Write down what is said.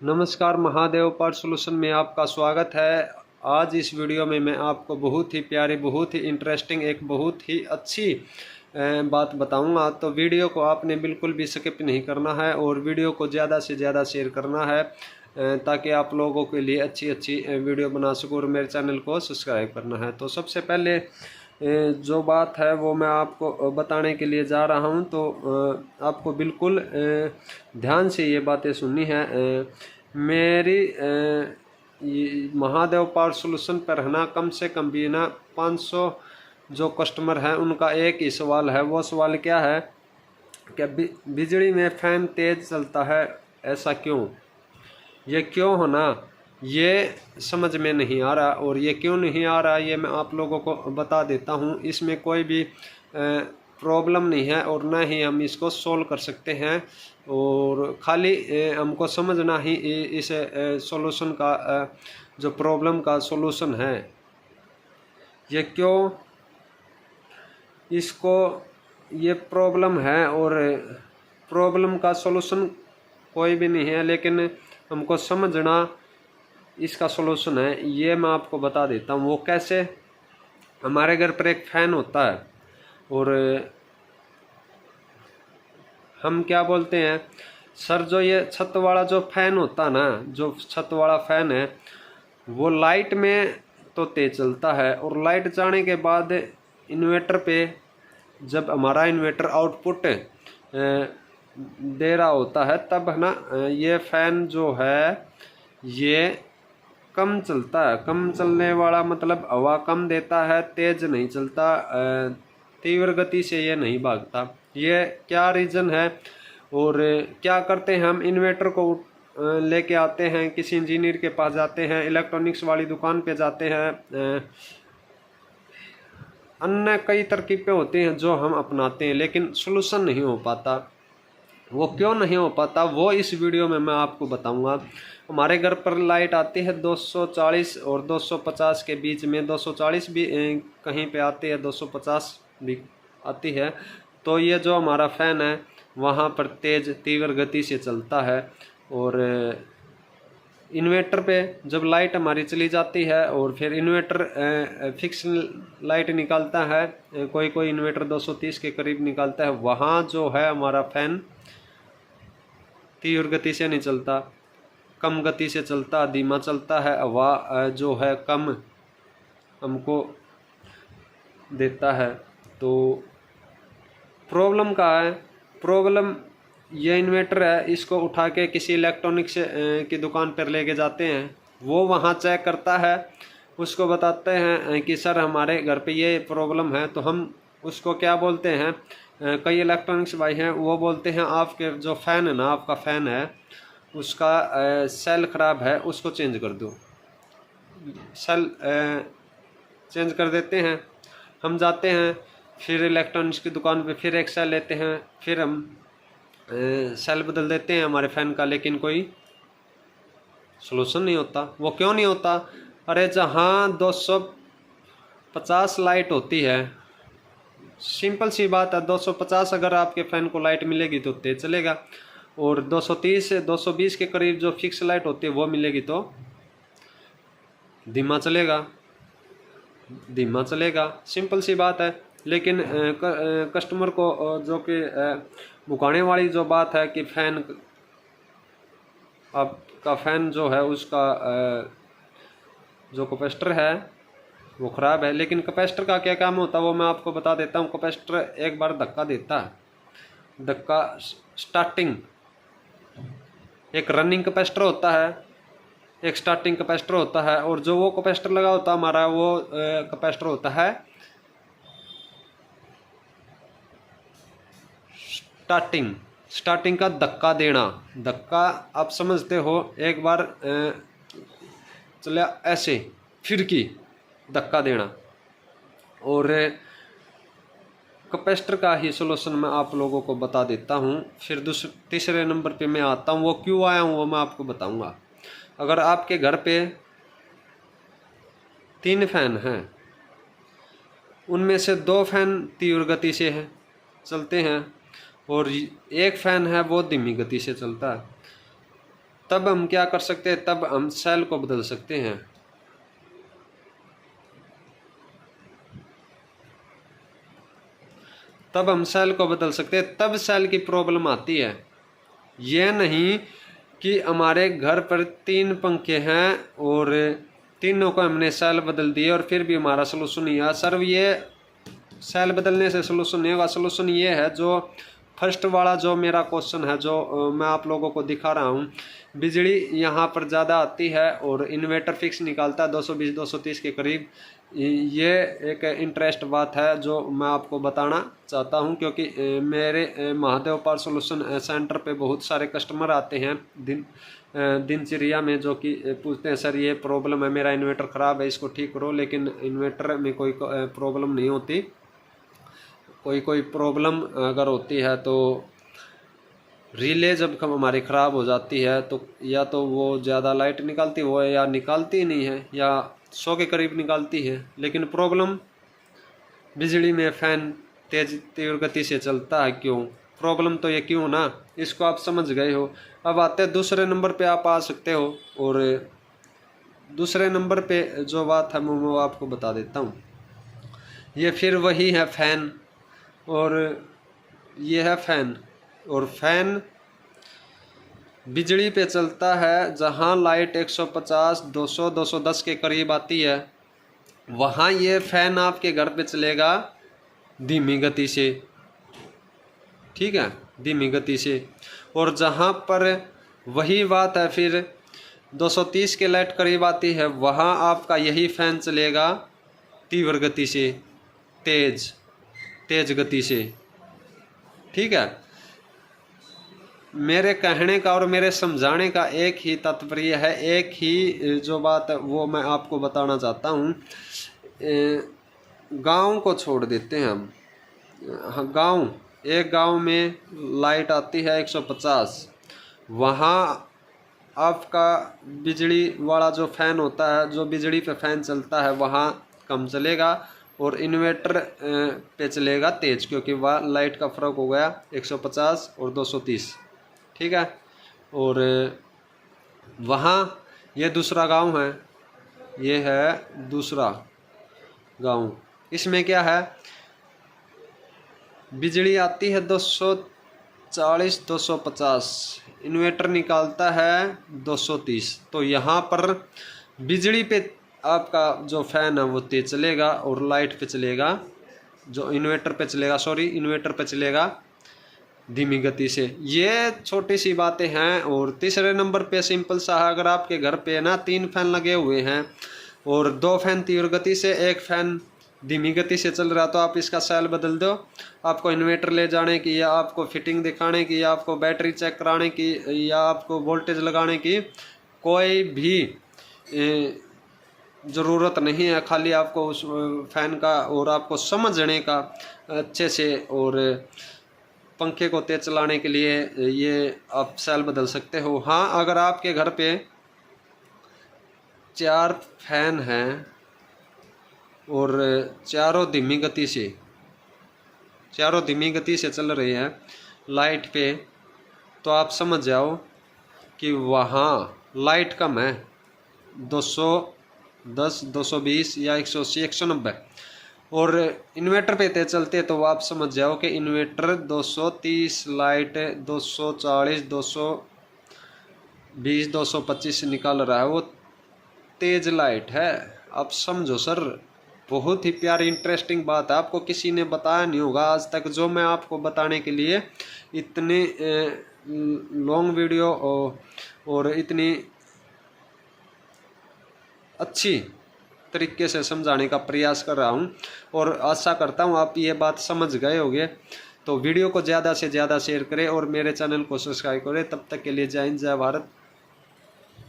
नमस्कार, Mahadev power solution में आपका स्वागत है। आज इस वीडियो में मैं आपको बहुत ही प्यारी, बहुत ही इंटरेस्टिंग, एक बहुत ही अच्छी बात बताऊंगा। तो वीडियो को आपने बिल्कुल भी स्किप नहीं करना है और वीडियो को ज़्यादा से ज़्यादा शेयर करना है ताकि आप लोगों के लिए अच्छी अच्छी वीडियो बना सकूँ और मेरे चैनल को सब्सक्राइब करना है। तो सबसे पहले जो बात है वो मैं आपको बताने के लिए जा रहा हूं, तो आपको बिल्कुल ध्यान से ये बातें सुननी है। मेरी महादेव पावर सॉल्यूशन पर है ना, कम से कम भी ना 500 जो कस्टमर हैं उनका एक ही सवाल है। वो सवाल क्या है कि बिजली में फ़ैन तेज़ चलता है, ऐसा क्यों? ये क्यों होना, ये समझ में नहीं आ रहा। और ये क्यों नहीं आ रहा ये मैं आप लोगों को बता देता हूँ। इसमें कोई भी प्रॉब्लम नहीं है और ना ही हम इसको सोल्व कर सकते हैं, और खाली हमको समझना ही इस सॉल्यूशन का जो प्रॉब्लम का सॉल्यूशन है, ये क्यों इसको ये प्रॉब्लम है। और प्रॉब्लम का सॉल्यूशन कोई भी नहीं है, लेकिन हमको समझना इसका सॉल्यूशन है। ये मैं आपको बता देता हूँ वो कैसे। हमारे घर पर एक फ़ैन होता है और हम क्या बोलते हैं, सर जो ये छत वाला जो फ़ैन होता ना, जो छत वाला फ़ैन है वो लाइट में तो तेज़ चलता है, और लाइट जाने के बाद इन्वर्टर पे जब हमारा इन्वर्टर आउटपुट दे रहा होता है तब है ना, ये फ़ैन जो है ये कम चलता है। कम चलने वाला मतलब हवा कम देता है, तेज़ नहीं चलता, तीव्र गति से ये नहीं भागता। ये क्या रीज़न है? और क्या करते हैं हम, इन्वर्टर को लेके आते हैं, किसी इंजीनियर के पास जाते हैं, इलेक्ट्रॉनिक्स वाली दुकान पे जाते हैं, अन्य कई तरकीबें होती हैं जो हम अपनाते हैं, लेकिन सॉल्यूशन नहीं हो पाता। वो क्यों नहीं हो पाता वो इस वीडियो में मैं आपको बताऊंगा। हमारे घर पर लाइट आती है 240 और 250 के बीच में, 240 भी कहीं पे आती है, 250 भी आती है। तो ये जो हमारा फ़ैन है वहाँ पर तेज़ तीव्र गति से चलता है, और इन्वर्टर पे जब लाइट हमारी चली जाती है और फिर इन्वर्टर फिक्स लाइट निकालता है, कोई कोई इन्वर्टर 230 के करीब निकालता है, वहाँ जो है हमारा फ़ैन तीव्र गति से नहीं चलता, कम गति से चलता, धीमा चलता है। हवा जो है कम हमको देता है। तो प्रॉब्लम कहाँ है? प्रॉब्लम ये इन्वर्टर है, इसको उठा के किसी इलेक्ट्रॉनिक्स की दुकान पर लेके जाते हैं, वो वहाँ चेक करता है, उसको बताते हैं कि सर हमारे घर पे ये प्रॉब्लम है। तो हम उसको क्या बोलते हैं, कई इलेक्ट्रॉनिक्स भाई हैं वो बोलते हैं आपके जो फ़ैन है ना, आपका फ़ैन है उसका सेल ख़राब है, उसको चेंज कर दो। सेल चेंज कर देते हैं। हम जाते हैं फिर इलेक्ट्रॉनिक्स की दुकान पे, फिर एक सेल लेते हैं, फिर हम सेल बदल देते हैं हमारे फ़ैन का, लेकिन कोई सॉल्यूशन नहीं होता। वो क्यों नहीं होता? अरे जहाँ 250 लाइट होती है, सिंपल सी बात है, 250 अगर आपके फ़ैन को लाइट मिलेगी तो तेज़ चलेगा, और 230 से 220 के करीब जो फिक्स लाइट होती है वो मिलेगी तो धीमा चलेगा, धीमा चलेगा। सिंपल सी बात है। लेकिन कस्टमर को जो कि भुकाने वाली जो बात है कि फ़ैन, आपका फ़ैन जो है उसका जो कैपेसिटर है वो ख़राब है। लेकिन कैपेसिटर का क्या काम होता है वो मैं आपको बता देता हूँ। कैपेसिटर एक बार धक्का देता है, धक्का स्टार्टिंग, एक रनिंग कैपेसिटर होता है, एक स्टार्टिंग कैपेसिटर होता है, और जो वो कैपेसिटर लगा होता है हमारा, वो कैपेसिटर होता है स्टार्टिंग का धक्का देना। धक्का आप समझते हो, एक बार चला ऐसे फिर की धक्का देना। और कैपेसिटर का ही सॉल्यूशन मैं आप लोगों को बता देता हूँ। फिर तीसरे नंबर पे मैं आता हूँ, वो क्यों आया हूँ वो मैं आपको बताऊँगा। अगर आपके घर पे 3 फ़ैन हैं, उनमें से 2 फ़ैन तीव्र गति से हैं चलते हैं और एक फ़ैन है वो धीमी गति से चलता है, तब हम क्या कर सकते हैं, तब हम सेल को बदल सकते हैं। तब हम सेल को बदल सकते हैं, तब सेल की प्रॉब्लम आती है। यह नहीं कि हमारे घर पर 3 पंखे हैं और तीनों को हमने सेल बदल दिए और फिर भी हमारा सलूशन नहीं आया। सर ये सेल बदलने से सलूशन नहीं होगा। सलूशन ये है जो फर्स्ट वाला जो मेरा क्वेश्चन है, जो मैं आप लोगों को दिखा रहा हूँ, बिजली यहाँ पर ज़्यादा आती है और इन्वर्टर फिक्स निकालता है 220-230 के करीब। ये एक इंटरेस्ट बात है जो मैं आपको बताना चाहता हूँ, क्योंकि मेरे महादेव पावर सॉल्यूशन सेंटर पे बहुत सारे कस्टमर आते हैं दिनचर्या में, जो कि पूछते हैं सर ये प्रॉब्लम है, मेरा इन्वर्टर ख़राब है, इसको ठीक करो। लेकिन इन्वर्टर में कोई प्रॉब्लम नहीं होती। कोई प्रॉब्लम अगर होती है तो रिले जब हमारी ख़राब हो जाती है तो या तो वो ज़्यादा लाइट निकालती है, वो या निकालती नहीं है, या 100 के करीब निकालती है। लेकिन प्रॉब्लम बिजली में फ़ैन तेज़ तीव्र गति से चलता है, क्यों? प्रॉब्लम तो ये क्यों ना, इसको आप समझ गए हो। अब आते हैं दूसरे नंबर पे आप आ सकते हो, और दूसरे नंबर पे जो बात है मैं वो आपको बता देता हूँ। ये फिर वही है फ़ैन, और ये है फ़ैन। और फ़ैन बिजली पे चलता है जहाँ लाइट 150, 200, 210 के करीब आती है, वहाँ ये फ़ैन आपके घर पे चलेगा धीमी गति से, ठीक है, धीमी गति से। और जहाँ पर वही बात है फिर 230 के लाइट करीब आती है, वहाँ आपका यही फ़ैन चलेगा तीव्र गति से, तेज गति से, ठीक है। मेरे कहने का और मेरे समझाने का एक ही तात्पर्य है, एक ही जो बात है वो मैं आपको बताना चाहता हूँ। गांव को छोड़ देते हैं हम। हाँ, एक गांव में लाइट आती है 150, वहाँ आपका बिजली वाला जो फ़ैन होता है, जो बिजली पे फ़ैन चलता है, वहाँ कम चलेगा और इन्वर्टर पे चलेगा तेज़, क्योंकि वह लाइट का फ़र्क हो गया 150 और 230, ठीक है। और वहाँ ये दूसरा गांव है, ये है दूसरा गांव। इसमें क्या है, बिजली आती है 240, 250, इन्वर्टर निकालता है 230। तो यहाँ पर बिजली पे आपका जो फ़ैन है वो तेज़ चलेगा और लाइट पे चलेगा, जो इन्वर्टर पे चलेगा, इन्वर्टर पे चलेगा धीमी गति से। ये छोटी सी बातें हैं। और तीसरे नंबर पे सिंपल सा है, अगर आपके घर पे ना 3 फैन लगे हुए हैं और 2 फैन तीव्र गति से, 1 फैन धीमी गति से चल रहा, तो आप इसका सेल बदल दो। आपको इन्वर्टर ले जाने की, या आपको फिटिंग दिखाने की, या आपको बैटरी चेक कराने की, या आपको वोल्टेज लगाने की कोई भी ज़रूरत नहीं है। खाली आपको उस फैन का और आपको समझने का अच्छे से, और पंखे को तेज चलाने के लिए ये आप सेल बदल सकते हो। हाँ, अगर आपके घर पे 4 फैन हैं और चारों धीमी गति से चल रहे हैं लाइट पे, तो आप समझ जाओ कि वहाँ लाइट कम है, 210, 220 या 180, 190। और इन्वर्टर पे तेज चलते तो आप समझ जाओ कि इन्वर्टर 230 लाइट 240, 220, 225 निकाल रहा है, वो तेज लाइट है। आप समझो सर, बहुत ही प्यारी इंटरेस्टिंग बात है, आपको किसी ने बताया नहीं होगा आज तक, जो मैं आपको बताने के लिए इतने लॉन्ग वीडियो और इतनी अच्छी तरीके से समझाने का प्रयास कर रहा हूं। और आशा करता हूं आप ये बात समझ गए होंगे। तो वीडियो को ज़्यादा से ज़्यादा शेयर करें और मेरे चैनल को सब्सक्राइब करें। तब तक के लिए जय हिंद, जय भारत।